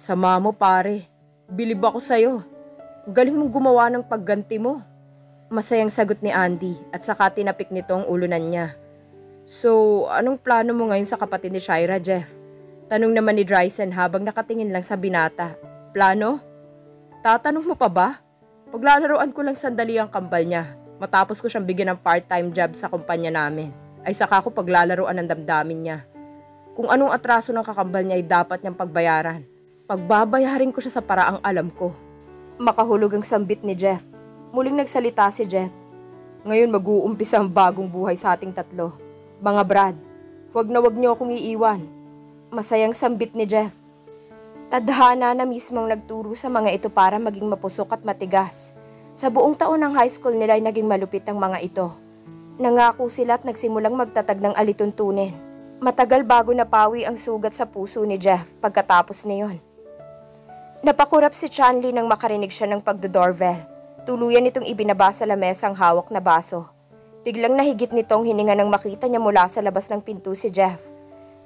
Sama mo pare, bilib ako sa'yo. Galing mong gumawa ng pagganti mo. Masayang sagot ni Andy at saka tinapik nito ang ulunan niya. So, anong plano mo ngayon sa kapatid ni Shaira, Jeff? Tanong naman ni Dryson habang nakatingin lang sa binata. Plano? Tatanong mo pa ba? Paglalaroan ko lang sandali ang kambal niya. Matapos ko siyang bigyan ng part-time job sa kumpanya namin, ay saka ko paglalaroan ng damdamin niya. Kung anong atraso ng kakambal niya ay dapat niyang pagbayaran. Pagbabayarin ko siya sa paraang alam ko. Makahulog ang sambit ni Jeff. Muling nagsalita si Jeff. Ngayon mag-uumpisa ang bagong buhay sa ating tatlo. Mga Brad, wag na wag niyo akong iiwan. Masayang sambit ni Jeff. Tadhana na mismong nagturo sa mga ito para maging mapusok at matigas. Sa buong taon ng high school nila ay naging malupit ang mga ito. Nangako sila at nagsimulang magtatag ng alituntunin. Matagal bago napawi ang sugat sa puso ni Jeff pagkatapos niyon. Napakurap si Chanley nang makarinig siya ng pagdodoorbell. Tuluyan nitong ibinaba sa lamesa ang hawak na baso. Biglang nahigit nitong hininga nang makita niya mula sa labas ng pinto si Jeff.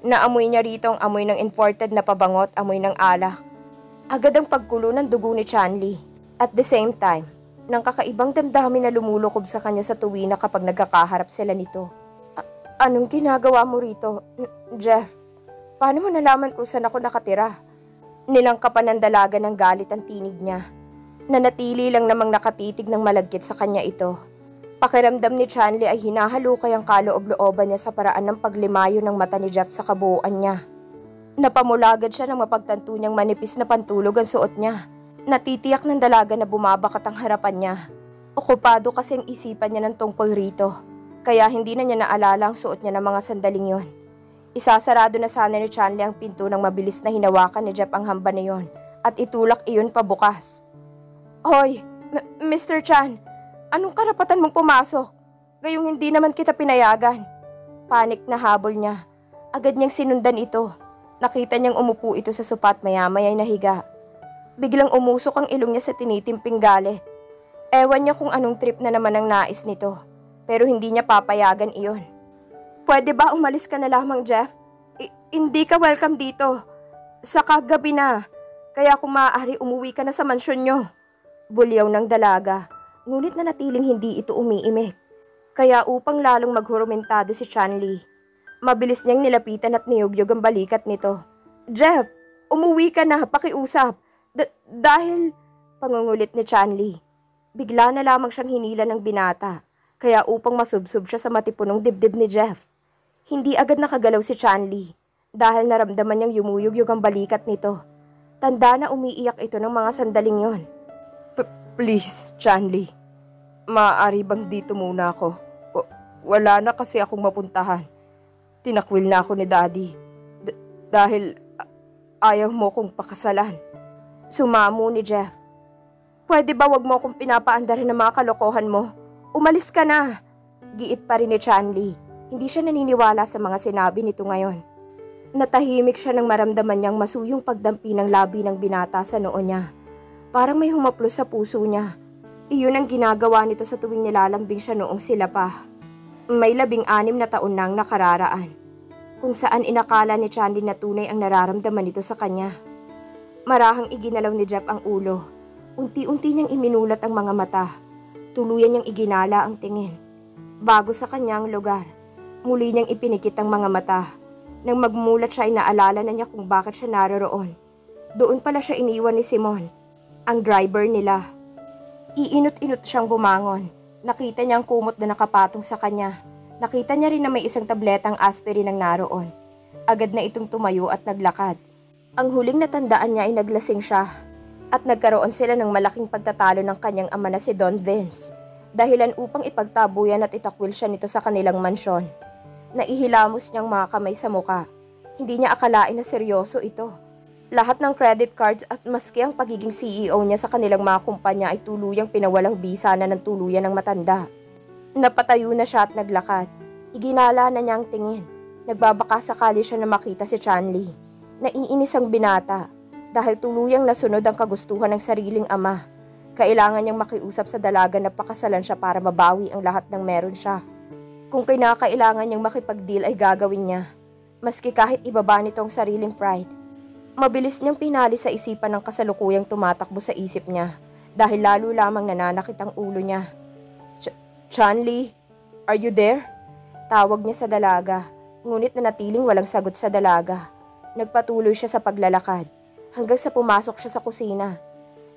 Naamoy niya rito ang amoy ng imported na pabangot, amoy ng alak. Agad ang pagkulo ng dugo ni Chanley. At the same time, nang kakaibang damdamin na lumulukob sa kanya sa tuwina kapag nagkakaharap sila nito. Anong ginagawa mo rito, Jeff? Paano mo nalaman kung saan ako nakatira? Nilangkapan ng dalaga ng galit ang tinig niya. Nanatili lang namang nakatitig ng malagkit sa kanya ito. Pakiramdam ni Chanley ay hinahalukay ang kaloob-looban niya sa paraan ng paglimayo ng mata ni Jeff sa kabuuan niya. Napamulagad siya nang mapagtanto niyang manipis na pantulog ang suot niya. Natitiyak ng dalaga na bumabakat ang harapan niya. Okupado kasi ang isipan niya ng tungkol rito, kaya hindi na niya naalala ang suot niya ng mga sandaling yon. Isasarado na sana ni Chanley ang pinto nang mabilis na hinawakan ni Jeff ang hamba na yon at itulak iyon pabukas. Hoy, Mr. Chan, anong karapatan mong pumasok? Gayong hindi naman kita pinayagan. Panik na habol niya. Agad niyang sinundan ito. Nakita niyang umupo ito sa sopa at maya-maya'y nahiga. Biglang umusok ang ilong niya sa tinitimping galit. Ewan niya kung anong trip na naman ang nais nito, pero hindi niya papayagan iyon. Pwede ba umalis ka na lamang, Jeff? Hindi ka welcome dito. Saka gabi na, kaya kung maaari umuwi ka na sa mansyon niyo. Bulyaw ng dalaga, ngunit nanatiling hindi ito umiimik. Kaya upang lalong maghurumentado si Chanley, mabilis niyang nilapitan at niyugyog ang balikat nito. Jeff, umuwi ka na, pakiusap. Dahil, pangungulit ni Chanley. Bigla na lamang siyang hinila ng binata, kaya upang masubsob siya sa matipunong dibdib ni Jeff. Hindi agad nakagalaw si Chanley, dahil naramdaman niyang yumuyugyog ang balikat nito. Tanda na umiiyak ito ng mga sandaling yon. Please, Chanley. Maaari bang dito muna ako? Wala na kasi akong mapuntahan. Tinakwil na ako ni Daddy. Dahil ayaw mo kong pakasalan. Sumamo ni Jeff. Pwede ba wag mo akong pinapaandarin ng mga kalokohan mo? Umalis ka na. Giit pa rin ni Chanley. Hindi siya naniniwala sa mga sinabi nito ngayon. Natahimik siya nang maramdaman niyang masuyong pagdampi ng labi ng binata sa noo niya. Parang may humaplos sa puso niya. Iyon ang ginagawa nito sa tuwing nilalambing siya noong sila pa. May 16 na taon nang nakararaan, kung saan inakala ni Chanley na tunay ang nararamdaman nito sa kanya. Marahang iginalaw ni Jeff ang ulo. Unti-unti niyang iminulat ang mga mata. Tuluyan niyang iginala ang tingin. Bago sa kanyang lugar, muli niyang ipinikit ang mga mata. Nang magmulat siya ay naalala na niya kung bakit siya naroroon. Doon pala siya iniwan ni Simon, ang driver nila. Iinot-inot siyang bumangon. Nakita niya ang kumot na nakapatong sa kanya. Nakita niya rin na may isang tabletang aspirin ang naroon. Agad na itong tumayo at naglakad. Ang huling natandaan niya ay naglasing siya. At nagkaroon sila ng malaking pagtatalo ng kanyang ama na si Don Vince. Dahilan upang ipagtabuyan at itakwil siya nito sa kanilang mansyon. Naihilamos niyang mga kamay sa muka. Hindi niya akalain na seryoso ito. Lahat ng credit cards at maski ang pagiging CEO niya sa kanilang mga kumpanya ay tuluyang pinawalang bisa na ng tuluyan ng matanda. Napatayo na siya at naglakad. Iginala na niya ang tingin. Nagbabaka sakali siya na makita si Chanley. Naiinis ang binata dahil tuluyang nasunod ang kagustuhan ng sariling ama. Kailangan niyang makiusap sa dalaga na pakasalan siya para mabawi ang lahat ng meron siya. Kung kinakailangan niyang makipag-deal ay gagawin niya. Maski kahit ibaba nito ang sariling pride. Mabilis niyang pinali sa isipan ng kasalukuyang tumatakbo sa isip niya dahil lalo lamang nananakit ang ulo niya. Chanli, are you there? Tawag niya sa dalaga, ngunit nanatiling walang sagot sa dalaga. Nagpatuloy siya sa paglalakad hanggang sa pumasok siya sa kusina.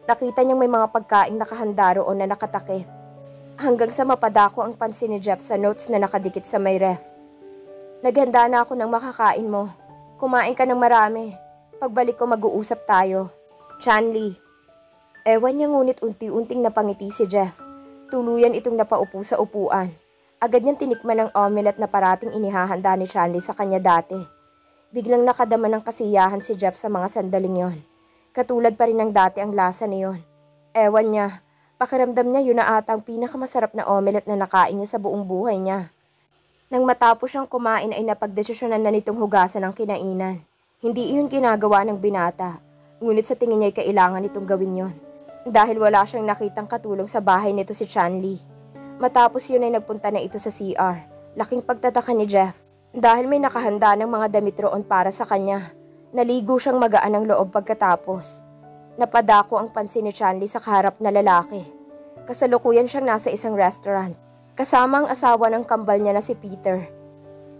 Nakita niyang may mga pagkaing nakahanda roon na nakatakip. Hanggang sa mapadako ang pansin ni Jeff sa notes na nakadikit sa may ref. Naghanda na ako ng makakain mo. Kumain ka ng marami. Pagbalik ko mag-uusap tayo. Chanli. Ewan niya ngunit unti-unting napangiti si Jeff. Tuluyan itong napaupo sa upuan. Agad niyang tinikman ng omelette na parating inihahanda ni Chanli sa kanya dati. Biglang nakadama ng kasiyahan si Jeff sa mga sandaling yon. Katulad pa rin ng dati ang lasa niyon. Ewan niya, pakiramdam niya yun na ata ang pinakamasarap na omelette na nakain niya sa buong buhay niya. Nang matapos siyang kumain ay napagdesisyonan na nitong hugasan ang kinainan. Hindi iyon ginagawa ng binata, ngunit sa tingin niya ay kailangan nitong gawin yon. Dahil wala siyang nakitang katulong sa bahay nito si Chanli. Matapos yun ay nagpunta na ito sa CR. Laking pagtataka ni Jeff dahil may nakahanda ng mga damit roon para sa kanya. Naligo siyang magaan ng loob pagkatapos. Napadako ang pansin ni Chanli sa kaharap na lalaki. Kasalukuyan siyang nasa isang restaurant. Kasama ang asawa ng kambal niya na si Peter.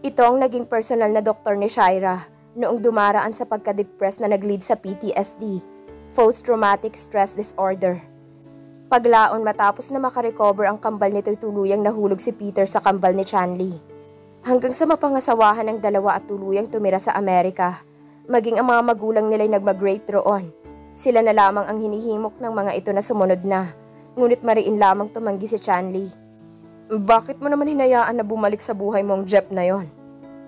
Ito ang naging personal na doktor ni Shaira noong dumaraan sa pagka-depress na nag-lead sa PTSD, Post-Traumatic Stress Disorder. Paglaon matapos na makarecover ang kambal nito'y tuluyang nahulog si Peter sa kambal ni Chanli. Hanggang sa mapangasawahan ng dalawa at tuluyang tumira sa Amerika, maging ang mga magulang nila'y nagmigrate roon. Sila na lamang ang hinihimok ng mga ito na sumunod na, ngunit mariin lamang tumanggi si Chanli. Bakit mo naman hinayaan na bumalik sa buhay mong Jeff na yon?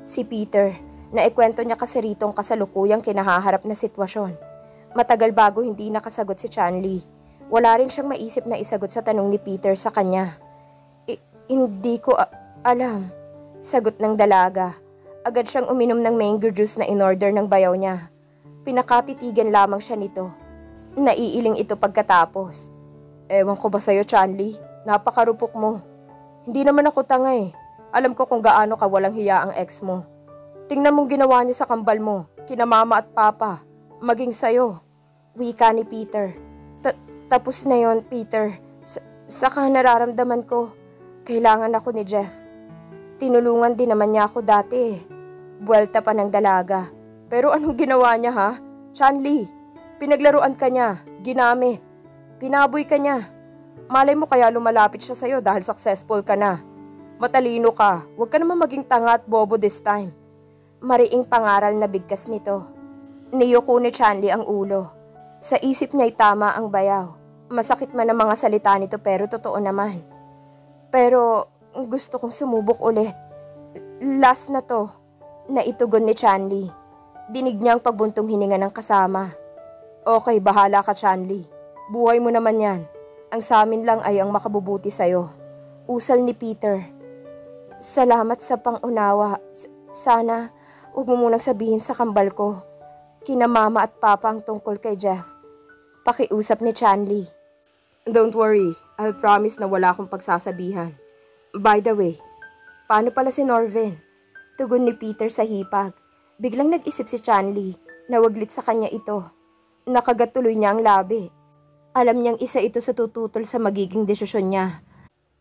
Si Peter, naikwento niya kasi ritong kasalukuyang kinahaharap na sitwasyon. Matagal bago hindi nakasagot si Chanli. Wala rin siyang maisip na isagot sa tanong ni Peter sa kanya. Hindi ko alam, sagot ng dalaga. Agad siyang uminom ng mango juice na in-order ng bayaw niya. Pinakatitigan lamang siya nito. Naiiling ito pagkatapos. Ewan ko ba sa'yo, Chanli? Napakarupok mo. Hindi naman ako tanga eh. Alam ko kung gaano ka walang hiya ang ex mo. Tingnan mong ginawa niya sa kambal mo, kina mama at papa, maging sayo. Wika ni Peter. Tapos na yon, Peter. Saka nararamdaman ko, kailangan ako ni Jeff. Tinulungan din naman niya ako dati eh. Buwelta pa ng dalaga. Pero anong ginawa niya ha? Chanli, pinaglaruan ka niya, ginamit. Pinaboy ka niya. Malay mo kaya lumalapit siya sa'yo dahil successful ka na. Matalino ka, huwag ka naman maging tanga at bobo this time. Mariing pangaral na bigkas nito. Niyuko ni Chanli ang ulo. Sa isip niya'y tama ang bayaw. Masakit man ang mga salita nito pero totoo naman. Pero gusto kong sumubok ulit. Last na to, naitugon ni Chanli. Dinig niya ang pagbuntong hininga ng kasama. Okay, bahala ka Chanli. Buhay mo naman yan. Ang sa amin lang ay ang makabubuti sa'yo. Usal ni Peter. Salamat sa pangunawa. Sana, huwag mo munang sabihin sa kambal ko. Kina mama at papa ang tungkol kay Jeff. Pakiusap ni Chanli. Don't worry, I'll promise na wala akong pagsasabihan. By the way, paano pala si Norvin? Tugon ni Peter sa hipag. Biglang nag-isip si Chanli na waglit sa kanya ito. Nakagat tuloy niya ang labi. Alam niyang isa ito sa tututol sa magiging desisyon niya.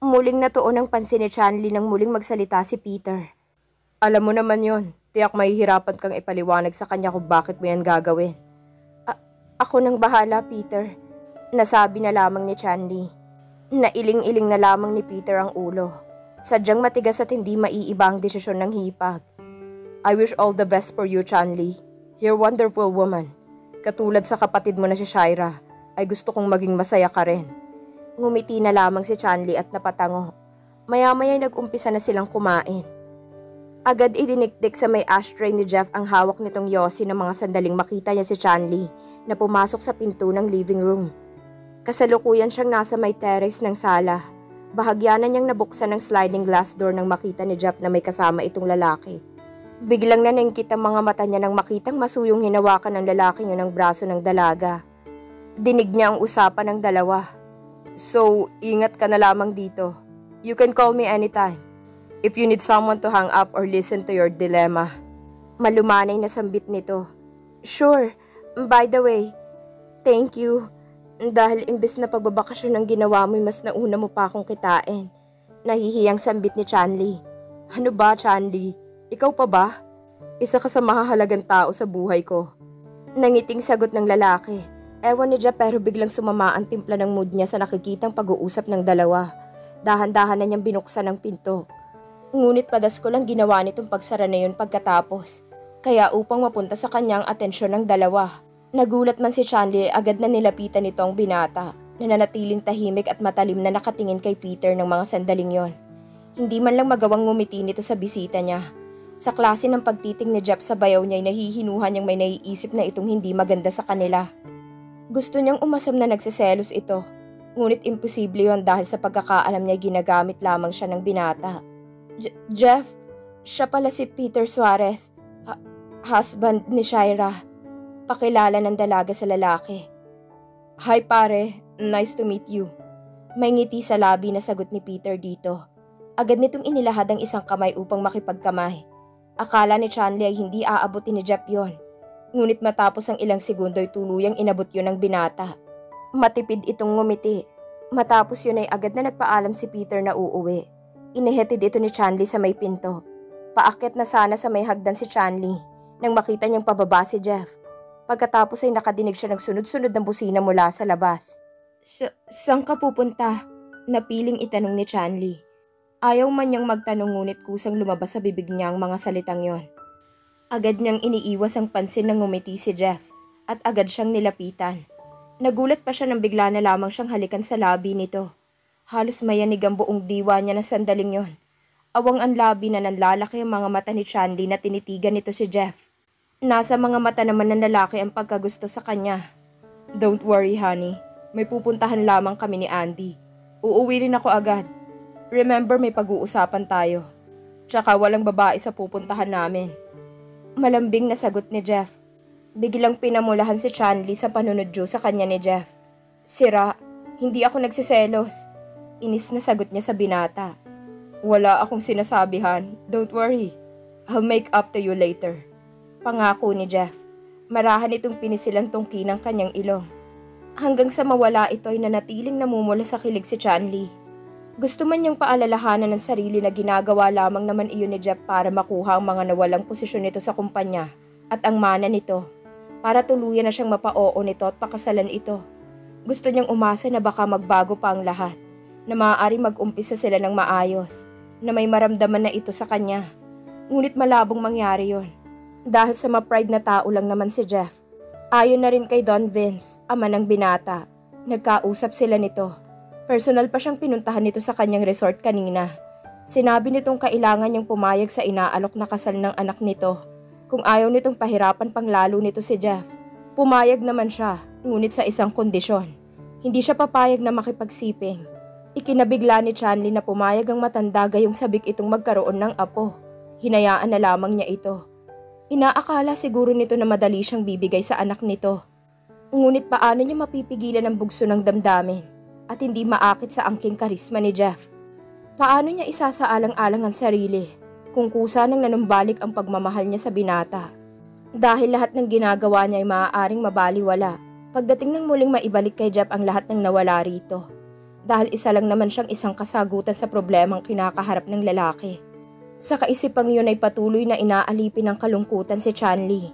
Muling natuon ang pansin ni Chanli nang muling magsalita si Peter. Alam mo naman yon, tiyak mahihirapan kang ipaliwanag sa kanya kung bakit mo yan gagawin. Ako nang bahala, Peter. Nasabi na lamang ni Chanli. Nailing-iling na lamang ni Peter ang ulo. Sadyang matigas at hindi maiiba ang desisyon ng hipag. I wish all the best for you, Chanli. You're a wonderful woman. Katulad sa kapatid mo na si Shaira, ay gusto kong maging masaya ka rin. Ngumiti na lamang si Chanli at napatango. Maya-maya'y nag-umpisa na silang kumain. Agad idinikdik sa may ashtray ni Jeff ang hawak nitong yosi ng mga sandaling makita niya si Chanli na pumasok sa pinto ng living room. Kasalukuyan siyang nasa may terrace ng sala. Bahagyanan niyang nabuksan ng sliding glass door nang makita ni Jeff na may kasama itong lalaki. Biglang naningkit ang mga mata niya nang makitang masuyong hinawakan ng lalaki niya ng braso ng dalaga. Dinig niya ang usapan ng dalawa. So, ingat ka na lamang dito. You can call me anytime. If you need someone to hang up or listen to your dilemma. Malumanay na sambit nito. Sure, By the way, thank you. Dahil imbes na pagbabakasyon ang ginawa mo, mas nauna mo pa akong kitain. Nahihiyang sambit ni Chanli. Ano ba, Chanli? Ikaw pa ba? Isa ka sa mahahalagang tao sa buhay ko. Nangiting sagot ng lalaki. Ewan ni Jeff pero biglang sumama ang timpla ng mood niya sa nakikitang pag-uusap ng dalawa. Dahan-dahan na niyang binuksan ang pinto. Ngunit padas ko lang ginawa nitong pagsara na yun pagkatapos. Kaya upang mapunta sa kanyang atensyon ng dalawa. Nagulat man si Chanli, agad na nilapitan nito ang binata. Nananatiling tahimik at matalim na nakatingin kay Peter ng mga sandaling yon. Hindi man lang magawang ngumiti nito sa bisita niya. Sa klase ng pagtiting ni Jeff sa bayaw niya ay nahihinuhan niyang may naiisip na itong hindi maganda sa kanila. Gusto niyang umasam na nagsiselos ito. Ngunit imposible yon dahil sa pagkakaalam niya ginagamit lamang siya ng binata. Jeff, siya pala si Peter Suarez, husband ni Shaira. Pakilala ng dalaga sa lalaki. Hi pare, nice to meet you. May ngiti sa labi na sagot ni Peter dito. Agad nitong inilahad ang isang kamay upang makipagkamay. Akala ni Chanli ay hindi aabutin ni Jeff yon. Ngunit matapos ang ilang segundo ay tuluyang inabot yun ng binata. Matipid itong ngumiti. Matapos yun ay agad na nagpaalam si Peter na uuwi. Inihetid ito ni Chanli sa may pinto. Paakyat na sana sa may hagdan si Chanli nang makita niyang pababa si Jeff. Pagkatapos ay nakadinig siya ng sunod-sunod ng busina mula sa labas. Saan ka pupunta? Napiling itanong ni Chanli. Ayaw man niyang magtanong ngunit kusang lumabas sa bibig niya ang mga salitang yon. Agad niyang iniiwas ang pansin ng ngumiti si Jeff at agad siyang nilapitan. Nagulat pa siya nang bigla na lamang siyang halikan sa labi nito. Halos mayanig ang buong diwa niya na sandaling yon. Awang ang labi na nanlalaki ang mga mata ni Chanli na tinitigan nito si Jeff. Nasa mga mata naman ng lalaki ang pagkagusto sa kanya. Don't worry honey, may pupuntahan lamang kami ni Andy. Uuwi rin ako agad. Remember may pag-uusapan tayo. Tsaka walang babae sa pupuntahan namin. Malambing na sagot ni Jeff. Biglang pinamulahan si Chanli sa panunodyo sa kanya ni Jeff. Sira, hindi ako nagsiselos. Inis na sagot niya sa binata. Wala akong sinasabihan. Don't worry. I'll make up to you later. Pangako ni Jeff. Marahan itong pinisilang tungki ng kanyang ilong. Hanggang sa mawala ito ay nanatiling namumula sa kilig si Chanli. Gusto man niyang paalalahanan ng sarili na ginagawa lamang naman iyon ni Jeff para makuha ang mga nawalang posisyon nito sa kumpanya at ang mana nito. Para tuluyan na siyang mapa-oo nito at pakasalan ito. Gusto niyang umasa na baka magbago pa ang lahat, na maaari mag-umpisa sila ng maayos, na may maramdaman na ito sa kanya. Ngunit malabong mangyari yon. Dahil sa ma-pride na tao lang naman si Jeff. Ayon na rin kay Don Vince, ama ng binata. Nagkausap sila nito. Personal pa siyang pinuntahan nito sa kanyang resort kanina. Sinabi nitong kailangan niyang pumayag sa inaalok na kasal ng anak nito. Kung ayaw nitong pahirapan pang lalo nito si Jeff. Pumayag naman siya, ngunit sa isang kondisyon. Hindi siya papayag na makipagsiping. Ikinabigla ni Chanli na pumayag ang matanda gayong sabik itong magkaroon ng apo. Hinayaan na lamang niya ito. Inaakala siguro nito na madali siyang bibigay sa anak nito. Ngunit paano niya mapipigilan ang bugso ng damdamin? At hindi maakit sa angking karisma ni Jeff. Paano niya isasaalang-alang ang sarili kung kusa nang nanumbalik ang pagmamahal niya sa binata? Dahil lahat ng ginagawa niya ay maaaring mabaliwala pagdating ng muling maibalik kay Jeff ang lahat ng nawala rito. Dahil isa lang naman siyang isang kasagutan sa problemang kinakaharap ng lalaki. Sa kaisipang yun ay patuloy na inaalipin ng kalungkutan si Chanli.